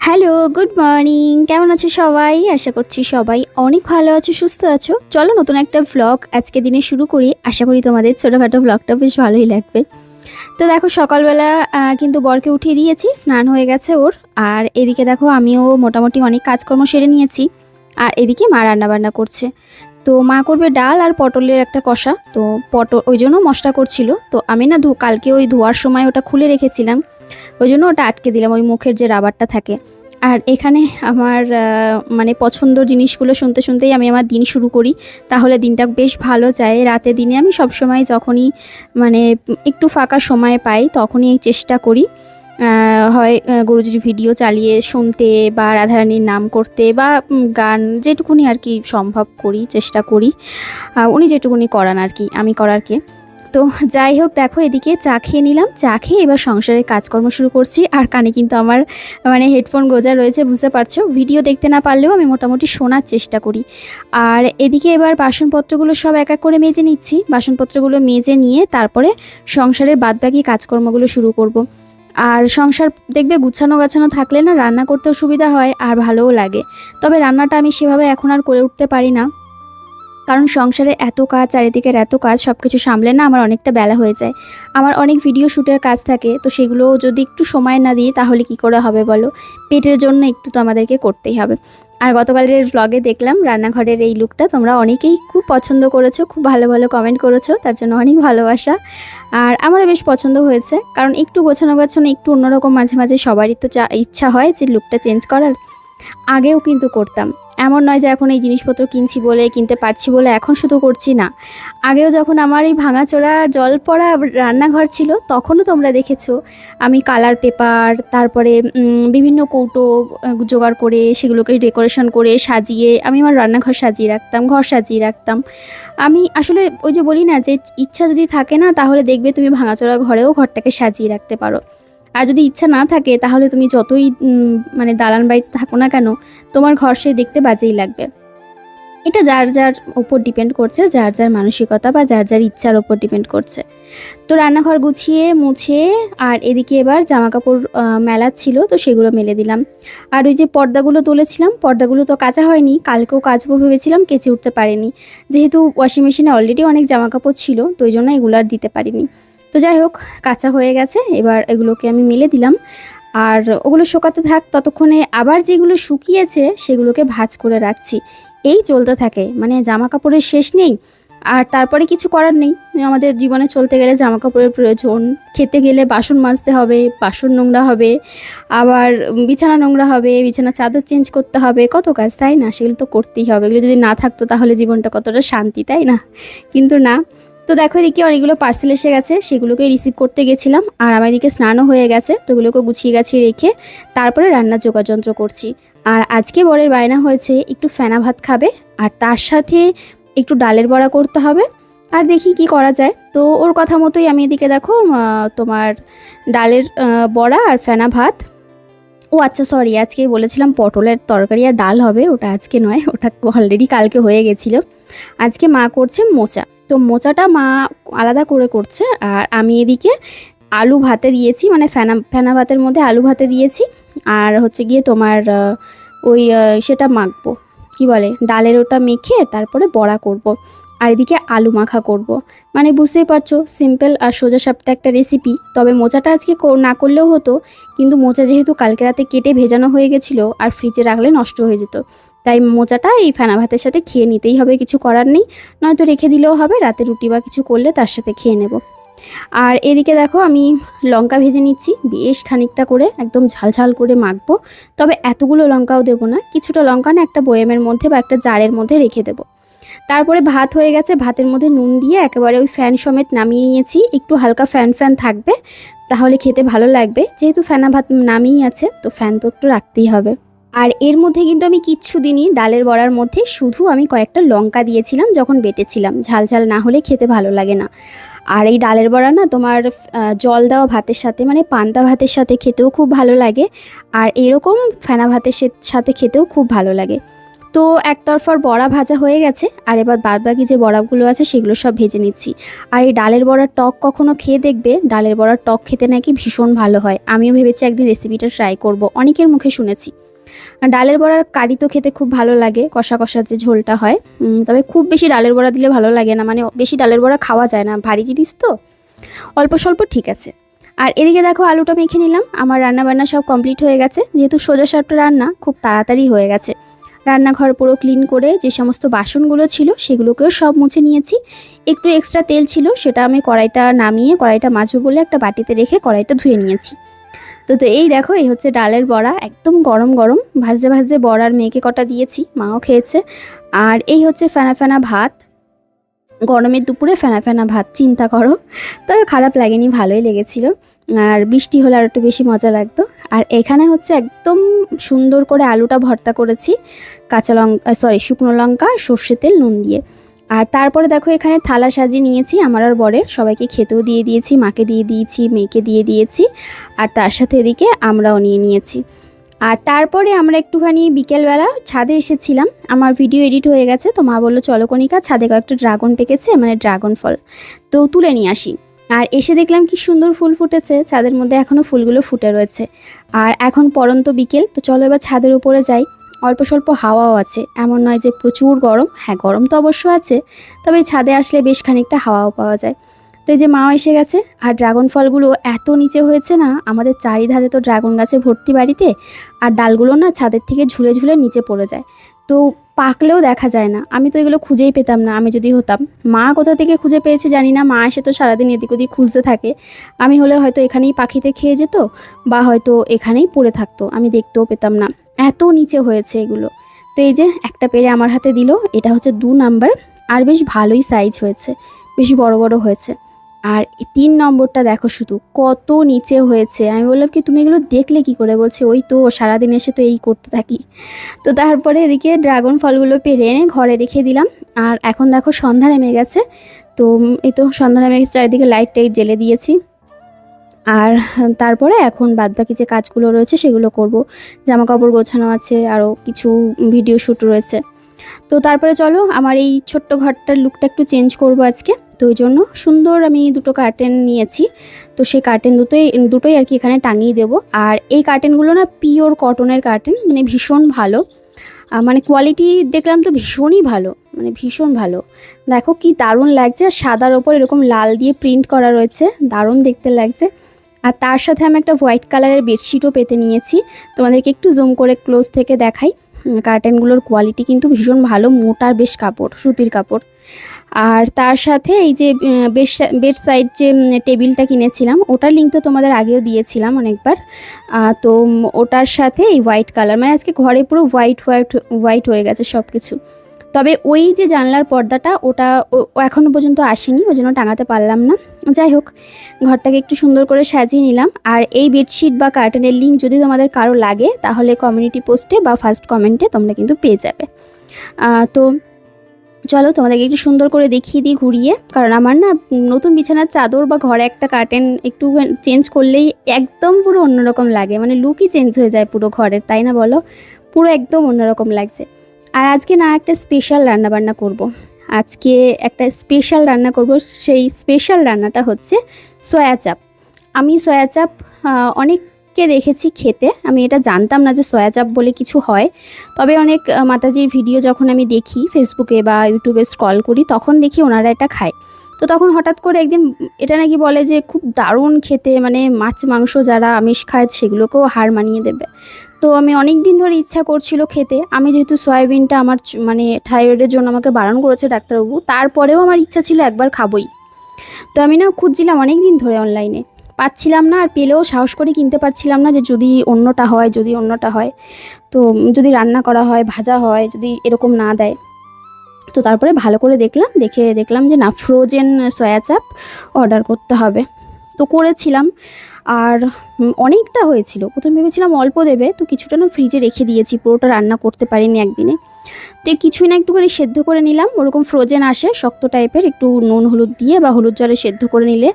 Hello, good morning. কেমন আছো সবাই? আশা করছি সবাই অনেক ভালো আছো, সুস্থ আছো। চলো নতুন একটা ভ্লগ আজকে দিনে শুরু করি। আশা করি তোমাদের ছোটোখাটো ভ্লগটা বেশ ভালোই লাগবে। তো দেখো সকালবেলা কিন্তু বরকে উঠিয়ে দিয়েছি, স্নান হয়ে গেছে ওর। আর এদিকে দেখো আমিও মোটামুটি অনেক কাজকর্ম সেরে নিয়েছি। আর এদিকে মা রান্নাবান্না করছে। তো মা করবে ডাল আর পটলের একটা কষা। তো পটল ওই জন্য মশলা করছিল। তো আমি না কালকে ওই ধোয়ার সময় ওটা খুলে রেখেছিলাম, ওই জন্য ওটা আটকে দিলাম, ওই মুখের যে রাবারটা থাকে। আর এখানে আমার মানে পছন্দর জিনিসগুলো শুনতে শুনতেই আমি আমার দিন শুরু করি, তাহলে দিনটা বেশ ভালো যায়। রাতে দিনে আমি সবসময় যখনই মানে একটু ফাঁকা সময় পাই তখনই এই চেষ্টা করি হয় গুরুজির ভিডিও চালিয়ে শুনতে বা রাধারানীর নাম করতে বা গান যেটুকুনি আর কি সম্ভব করি, চেষ্টা করি। উনি যেটুকুনি করান আর কি, আমি করারকে। তো যাই হোক, দেখো এদিকে চা খেয়ে নিলাম, চা খেয়ে এবার সংসারের কাজকর্ম শুরু করছি। আর কানে কিন্তু আমার মানে হেডফোন গোজা রয়েছে, বুঝতে পারছো। ভিডিও দেখতে না পারলেও আমি মোটামুটি শোনার চেষ্টা করি। আর এদিকে এবার বাসনপত্রগুলো সব এক এক করে মেজে নিচ্ছি। বাসনপত্রগুলো মেজে নিয়ে তারপরে সংসারের বাদবাকি কাজকর্মগুলো শুরু করব। আর সংসার দেখবে গুছানো গাছানো থাকলে না রান্না করতেও সুবিধা হয় আর ভালোও লাগে। তবে রান্নাটা আমি সেভাবে এখন আর করে উঠতে পারি না, কারণ সংসারে এত কাজ, চারিদিকের এত কাজ, সব কিছু সামলে না আমার অনেকটা বেলা হয়ে যায়। আমার অনেক ভিডিও শ্যুটের কাজ থাকে, তো সেগুলো যদি একটু সময় না দিই তাহলে কি করে হবে বলো। পেটের জন্য একটু তো আমাদেরকে করতেই হবে। আর গতকালের ব্লগে দেখলাম রান্নাঘরের এই লুকটা তোমরা অনেকেই খুব পছন্দ করেছো, খুব ভালো ভালো কমেন্ট করেছো, তার জন্য অনেক ভালোবাসা। আর আমারও বেশ পছন্দ হয়েছে, কারণ একটু গোছানো গাছানো, একটু অন্যরকম মাঝে মাঝে সবারই তো ইচ্ছা হয় যে লুকটা চেঞ্জ করার। আগেও কিন্তু করতাম, এমন নয় যে এখন এই জিনিসপত্র কিনছি বলে, কিনতে পারছি বলে এখন শুধু করছি না। আগেও যখন আমার এই ভাঙাচোরা জল পড়া রান্নাঘর ছিল তখনও তোমরা দেখেছো আমি কালার পেপার, তারপরে বিভিন্ন কৌটো জোগাড় করে সেগুলোকে ডেকোরেশন করে সাজিয়ে আমি আমার রান্নাঘর সাজিয়ে রাখতাম, ঘর সাজিয়ে রাখতাম। আমি আসলে ওই যে বলি না যে ইচ্ছা যদি থাকে না তাহলে দেখবে তুমি ভাঙাচোরা ঘরেও ঘরটাকে সাজিয়ে রাখতে পারো। আর যদি ইচ্ছা না থাকে তাহলে তুমি যতই মানে দালান বাড়িতে থাকো না কেন, তোমার ঘর সে দেখতে বাজেই লাগবে। এটা যার যার ওপর ডিপেন্ড করছে, যার যার মানসিকতা বা যার যার ইচ্ছার ওপর ডিপেন্ড করছে। তো রান্নাঘর গুছিয়ে মুছে আর এদিকে এবার জামা কাপড় মেলা ছিল, তো সেগুলো মেলে দিলাম। আর ওই যে পর্দাগুলো তুলেছিলাম, পর্দাগুলো তো কাচা হয়নি, কালকেও কাচবো ভেবেছিলাম, কেচে উঠতে পারিনি। যেহেতু ওয়াশিং মেশিনে অলরেডি অনেক জামা কাপড় ছিল, তো ওই জন্য এগুলো আর দিতে পারিনি। তো যাই হোক, কাঁচা হয়ে গেছে, এবার এগুলোকে আমি মেলে দিলাম। আর ওগুলো শুকাতে থাক, ততক্ষণে আবার যেগুলো শুকিয়েছে সেগুলোকে ভাঁজ করে রাখছি। এই চলতে থাকে, মানে জামা কাপড়ের শেষ নেই। আর তারপরে কিছু করার নেই, আমাদের জীবনে চলতে গেলে জামা কাপড়ের প্রয়োজন। খেতে গেলে বাসন মাজতে হবে, বাসন নোংরা হবে, আবার বিছানা নোংরা হবে, বিছানা চাদর চেঞ্জ করতে হবে, কত কাজ, তাই না? সেগুলো তো করতেই হবে। এগুলো যদি না থাকতো তাহলে জীবনটা কতটা শান্তি, তাই না? কিন্তু না। তো দেখো এদিকে অনেকগুলো পার্সেল এসে গেছে, সেগুলোকে রিসিভ করতে গেছিলাম। আর আমার এদিকে স্নানও হয়ে গেছে, তো ওগুলোকে গুছিয়ে গাছিয়ে রেখে তারপরে রান্নার যোগাযন্ত্র করছি। আর আজকে বরের বায়না হয়েছে একটু ফেনা ভাত খাবে, আর তার সাথে একটু ডালের বড়া করতে হবে। আর দেখি কি করা যায়। তো ওর কথা মতোই আমি এদিকে দেখো তোমার ডালের বড়া আর ফেনা ভাত। ও আচ্ছা, সরি, আজকে বলেছিলাম পটলের তরকারি আর ডাল হবে, ওটা আজকে নয়, ওটা অলরেডি কালকে হয়ে গেছিলো। আজকে মা করছে মোচা, তো মোচাটা মা আলাদা করে করছে। আর আমি এদিকে আলু ভাতে দিয়েছি, মানে ফেনা ভাতের মধ্যে আলু ভাতে দিয়েছি। আর হচ্ছে গিয়ে তোমার ওই সেটা মাখবো, কি বলে, ডালের ওটা মেখে তারপরে বড়া করব। আর এদিকে আলু মাখা করব। মানে বুঝতেই পারছো, সিম্পল আর সোজা সাপটা একটা রেসিপি। তবে মোচাটা আজকে না করলেও হতো, কিন্তু মোচা যেহেতু কালকে রাতে কেটে ভেজানো হয়ে গেছিলো আর ফ্রিজে রাখলে নষ্ট হয়ে যেত, তাই মোচাটা এই ফেনা ভাতের সাথে খেয়ে নিতেই হবে, কিছু করার নেই। নয়তো রেখে দিলেও হবে, রাতে রুটি বা কিছু করলে তার সাথে খেয়ে নেব। আর এদিকে দেখো আমি লঙ্কা ভেজে নিচ্ছি বেশ খানিকটা করে, একদম ঝাল ঝাল করে মাখবো। তবে এতগুলো লঙ্কাও দেবো না, কিছুটা লঙ্কা না একটা বয়ামের মধ্যে বা একটা জারের মধ্যে রেখে দেবো। তারপরে ভাত হয়ে গেছে, ভাতের মধ্যে নুন দিয়ে একেবারে ওই ফ্যান সমেত নামিয়ে নিয়েছি। একটু হালকা ফ্যান ফ্যান থাকবে, তাহলে খেতে ভালো লাগবে। যেহেতু ফেনা ভাত নামিয়ে আছে, তো ফ্যান তো একটু রাখতেই হবে। আর এর মধ্যে কিন্তু আমি কিচ্ছু দিইনি, ডালের বড়ার মধ্যে শুধু আমি কয়েকটা লঙ্কা দিয়েছিলাম যখন বেটেছিলাম, ঝাল ঝাল না হলে খেতে ভালো লাগে না। আর এই ডালের বড়া না তোমার জল দেওয়া ভাতের সাথে, মানে পান্তা ভাতের সাথে খেতেও খুব ভালো লাগে। আর এরকম ফেনা ভাতের সাথে খেতেও খুব ভালো লাগে। তো তো একতরফার বড়া ভাজা হয়ে গেছে, আর এবার বাদবাকি যে বড়াগুলো আছে সেগুলো সব ভেজে নিচ্ছি। আর এই ডালের বড়ার টক কখনো খেয়ে দেখবে, ডালের বড়ার টক খেতে নাকি ভীষণ ভালো হয়। আমিও ভেবেছি একদিন রেসিপিটা ট্রাই করব, অনেকের মুখে শুনেছি। আর ডালের বড়ার কারি তো খেতে খুব ভালো লাগে, কষা কষা যে ঝোলটা হয়। তবে খুব বেশি ডালের বড়া দিলে ভালো লাগে না, মানে বেশি ডালের বড়া খাওয়া যায় না, ভারী জিনিস তো, অল্প স্বল্প ঠিক আছে। আর এদিকে দেখো আলুটা মেখে নিলাম। আমার রান্নাবান্না সব কমপ্লিট হয়ে গেছে, যেহেতু সোজা সাপটা রান্না খুব তাড়াতাড়ি হয়ে গেছে। রান্নাঘর পুরো ক্লিন করে যে সমস্ত বাসনগুলো ছিল সেগুলোকেও সব মুছে নিয়েছি। একটু এক্সট্রা তেল ছিল, সেটা আমি কড়াইটা নামিয়ে কড়াইটা মাজবো বলে একটা বাটিতে রেখে কড়াইটা ধুয়ে নিয়েছি। তো এই দেখো, এই হচ্ছে ডালের বড়া, একদম গরম গরম ভাজতে ভাজতে বড়ার মেয়েকে কটা দিয়েছি, মাও খেয়েছে। আর এই হচ্ছে ফেনা ফেনা ভাত, গরমের দুপুরে ফেনা ফেনা ভাত, চিন্তা করো। তবে খারাপ লাগেনি, ভালোই লেগেছিল। আর বৃষ্টি হলে আর একটু বেশি মজা লাগতো। আর এখানে হচ্ছে একদম সুন্দর করে আলুটা ভর্তা করেছি, কাঁচা লঙ্কা শুকনো লঙ্কা, সর্ষে তেল, নুন দিয়ে। আর তারপরে দেখো এখানে থালা সাজিয়ে নিয়েছি আমার আর বরের, সবাইকে খেতেও দিয়ে দিয়েছি, মাকে দিয়ে দিয়েছি, মেয়েকে দিয়ে দিয়েছি। আর তার সাথে এদিকে আমরাও নিয়ে নিয়েছি। আর তারপরে আমরা একটুখানি বিকেলবেলা ছাদে এসেছিলাম, আমার ভিডিও এডিট হয়ে গেছে, তো মা বললো চলো কণিকা, ছাদে কয়েকটা ড্রাগন পেকেছে, মানে ড্রাগন ফল, তো তুলে নিয়ে আসি। আর এসে দেখলাম কি সুন্দর ফুল ফুটেছে ছাদের মধ্যে, এখনও ফুলগুলো ফুটে রয়েছে। আর এখন পরন্ত বিকেল, তো চলো এবার ছাদের উপরে যাই। অল্প স্বল্প হাওয়াও আছে, এমন নয় যে প্রচুর গরম, হ্যাঁ গরম তো অবশ্য আছে, তবে ছাদে আসলে বেশ খানিকটা হাওয়াও পাওয়া যায়। তো এই যে মাও এসে গেছে। আর ড্রাগন ফলগুলো এত নিচে হয়েছে না, আমাদের চারিধারে তো ড্রাগন গাছে ভর্তি বাড়িতে, আর ডালগুলো না ছাদের থেকে ঝুলে ঝুলে নিচে পড়ে যায়, তো পাকলেও দেখা যায় না। আমি তো এগুলো খুঁজেই পেতাম না আমি যদি হতাম। মা কোথা থেকে খুঁজে পেয়েছে জানি না, মা এসে তো সারাদিন এদিক ওদিক খুঁজতে থাকে, আমি হলে হয়তো এখানেই পাখিতে খেয়ে যেত, বা হয়তো এখানেই পড়ে থাকতো, আমি দেখতেও পেতাম না, এত নিচে হয়েছে এগুলো। তো এই যে একটা পেড়ে আমার হাতে দিল, এটা হচ্ছে 2 নাম্বার, আর বেশ ভালোই সাইজ হয়েছে, বেশ বড় বড় হয়েছে। আর 3 নম্বরটা দেখো শুধু কত নিচে হয়েছে। আমি বললাম কি তুমি এগুলো দেখলে কি করে? বলছে ওই তো সারাদিন এসে তো এই করতে থাকি। তো তারপরে এদিকে ড্রাগন ফলগুলো পেরে এনে ঘরে রেখে দিলাম। আর এখন দেখো সন্ধ্যা নেমে গেছে, তো এই তো সন্ধ্যা নেমে গেছে, চারিদিকে লাইট টাইট জ্বেলে দিয়েছি। আর তারপরে এখন বাদবাকি যে কাজগুলো রয়েছে সেগুলো করব। জামা কাপড় গোছানো আছে, আরও কিছু ভিডিও শ্যুট রয়েছে। তো তারপরে চলো, আমার এই ছোট্ট ঘরটার লুকটা একটু চেঞ্জ করব আজকে। তো ওই জন্য সুন্দর আমি 2টো কার্টেন নিয়েছি, তো সেই কার্টেন দুটোই আর কি এখানে টাঙিয়ে দেবো। আর এই কার্টেনগুলো না পিওর কটনের কার্টেন, মানে ভীষণ ভালো, মানে কোয়ালিটি দেখলাম তো ভীষণই ভালো, মানে ভীষণ ভালো। দেখো কি দারুণ লাগছে, সাদার ওপর এরকম লাল দিয়ে প্রিন্ট করা রয়েছে, দারুণ দেখতে লাগছে। আর তার সাথে আমি একটা হোয়াইট কালারের বেডশিটও পেতে নিয়েছি, তোমাদেরকে একটু জুম করে ক্লোজ থেকে দেখাই। কার্টেনগুলোর কোয়ালিটি কিন্তু ভীষণ ভালো, মোটার বেশ কাপড়, সুতির কাপড়। আর তার সাথে এই যে বেড সাইড যে টেবিলটা কিনেছিলাম, ওটার লিঙ্ক তো তোমাদের আগেও দিয়েছিলাম অনেকবার। তো ওটার সাথে এই হোয়াইট কালার, মানে আজকে ঘরে পুরো হোয়াইট হয়ে গেছে সব কিছু। তবে ওই যে জানলার পর্দাটা, ওটা এখনও পর্যন্ত আসেনি, ওই জন্য টাঙাতে পারলাম না। যাই হোক, ঘরটাকে একটু সুন্দর করে সাজিয়ে নিলাম। আর এই বেডশিট বা কার্টেনের লিঙ্ক যদি তোমাদের কারো লাগে, তাহলে কমিউনিটি পোস্টে বা ফার্স্ট কমেন্টে তোমরা কিন্তু পেয়ে যাবে। তো চলো তোমাদেরকে একটু সুন্দর করে দেখিয়ে দিই ঘুরিয়ে, কারণ আমার না নতুন বিছানার চাদর বা ঘরে একটা কার্টেন একটু চেঞ্জ করলেই একদম পুরো অন্যরকম লাগে, মানে লুকই চেঞ্জ হয়ে যায় পুরো ঘরের, তাই না বলো? পুরো একদম অন্যরকম লাগছে। আর আজকে না একটা স্পেশাল রান্নাবান্না করব। আজকে একটা স্পেশাল রান্না করব, সেই স্পেশাল রান্নাটা হচ্ছে সয়া চাপ। আমি সয়া চাপ অনেককে দেখেছি খেতে, আমি এটা জানতাম না যে সয়া চাপ বলে কিছু হয়। তবে অনেক মাতাজির ভিডিও যখন আমি দেখি ফেসবুকে বা ইউটিউবে স্ক্রল করি, তখন দেখি ওনারা এটা খায়। তো তখন হঠাৎ করে একদিন এটা নাকি বলে যে খুব দারুণ খেতে, মানে মাছ মাংস যারা আমিষ খায় সেগুলোকেও হার মানিয়ে দেবে। তো আমি অনেক দিন ধরে ইচ্ছা করছিল খেতে। আমি যেহেতু সয়াবিনটা আমার মানে থাইরয়েডের জন্য আমাকে বারণ করেছে ডাক্তারবাবু, তারপরেও আমার ইচ্ছা ছিল একবার খাবই। তো আমি না খুঁজছিলাম অনেক দিন ধরে অনলাইনে, পাচ্ছিলাম না, আর পেলেও সাহস করে কিনতে পারছিলাম না, যে যদি অন্যটা হয়, তো যদি রান্না করা হয়, ভাজা হয়, যদি এরকম না দেয়। তো তারপরে ভালো করে দেখলাম যে না, ফ্রোজেন সয়া চাপ অর্ডার করতে হবে। তো করেছিলাম, আর অনেকটা হয়েছিল। প্রথম ভেবেছিলাম অল্প দেবে, তো কিছুটা না ফ্রিজে রেখে দিয়েছি, পুরোটা রান্না করতে পারিনি একদিনে। তো কিছুই না একটুখানি সেদ্ধ করে নিলাম, ওরকম ফ্রোজেন আসে শক্ত টাইপের, একটু নুন হলুদ দিয়ে বা হলুদ জলে সেদ্ধ করে নিলে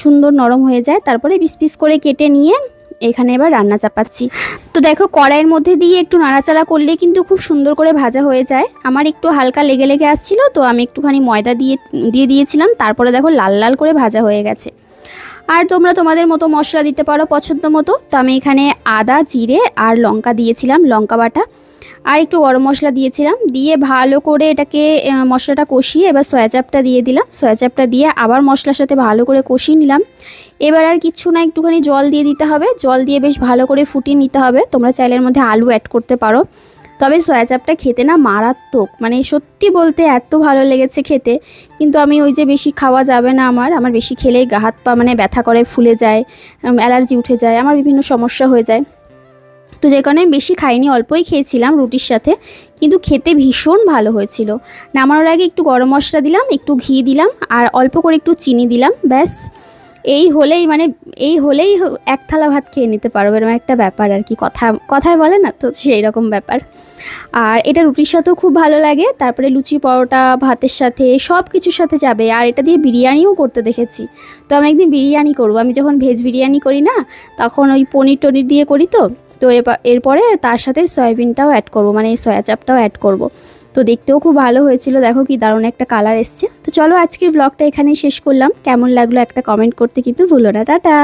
সুন্দর নরম হয়ে যায়। তারপরে পিস পিস করে কেটে নিয়ে এখানে এবার রান্না চাপাচ্ছি। তো দেখো কড়াইয়ের মধ্যে দিয়ে একটু নাড়াচাড়া করলে কিন্তু খুব সুন্দর করে ভাজা হয়ে যায়। আমার একটু হালকা লেগে লেগে আসছিল, তো আমি একটুখানি ময়দা দিয়ে দিয়েছিলাম, তারপরে দেখো লাল লাল করে ভাজা হয়ে গেছে। আর তোমরা তোমাদের মতো মশলা দিতে পারো পছন্দ মতো। তো আমি এখানে আদা, জিরে আর লঙ্কা দিয়েছিলাম, লঙ্কা বাটা, আর একটু গরম মশলা দিয়েছিলাম, দিয়ে ভালো করে এটাকে মশলাটা কষিয়ে এবার সয়া চাপটা দিয়ে দিলাম। সয়া চাপটা দিয়ে আবার মশলার সাথে ভালো করে কষিয়ে নিলাম। এবার আর কিচ্ছু না, একটুখানি জল দিয়ে দিতে হবে, জল দিয়ে বেশ ভালো করে ফুটিয়ে নিতে হবে। তোমরা চাইলে এর মধ্যে আলু অ্যাড করতে পারো। তবে সয়া চাপটা খেতে না মারাত্মক, মানে সত্যি বলতে এত ভালো লেগেছে খেতে। কিন্তু আমি ওই যে বেশি খাওয়া যাবে না, আমার বেশি খেলেই গা হাত পা মানে ব্যথা করে, ফুলে যায়, অ্যালার্জি উঠে যায়, আমার বিভিন্ন সমস্যা হয়ে যায়। তো যে কারণে বেশি খাইনি, অল্পই খেয়েছিলাম রুটির সাথে, কিন্তু খেতে ভীষণ ভালো হয়েছিল। নামানোর আগে একটু গরম মশলা দিলাম, একটু ঘি দিলাম, আর অল্প করে একটু চিনি দিলাম, ব্যাস। এই হলেই এক থালা ভাত খেয়ে নিতে পারবো, এরকম একটা ব্যাপার আর কি, কথায় বলে না, তো সেই রকম ব্যাপার। আর এটা রুটির সাথেও খুব ভালো লাগে, তারপরে লুচি, পরোটা, ভাতের সাথে সব কিছুর সাথে যাবে। আর এটা দিয়ে বিরিয়ানিও করতে দেখেছি। তো আমি একদিন বিরিয়ানি করবো, আমি যখন ভেজ বিরিয়ানি করি না, তখন ওই পনির টনির দিয়ে করি। তো এরপরে তার সাথে সয়াবিনটাও অ্যাড করবো, মানে এই সয়া চাপটাও অ্যাড করব। তো দেখতেও খুব ভালো হয়েছিল, দেখো কি দারুণ একটা কালার এসছে। তো চলো আজকের ব্লগটা এখানেই শেষ করলাম। কেমন লাগলো একটা কমেন্ট করতে কিন্তু ভুলো না। টাটা।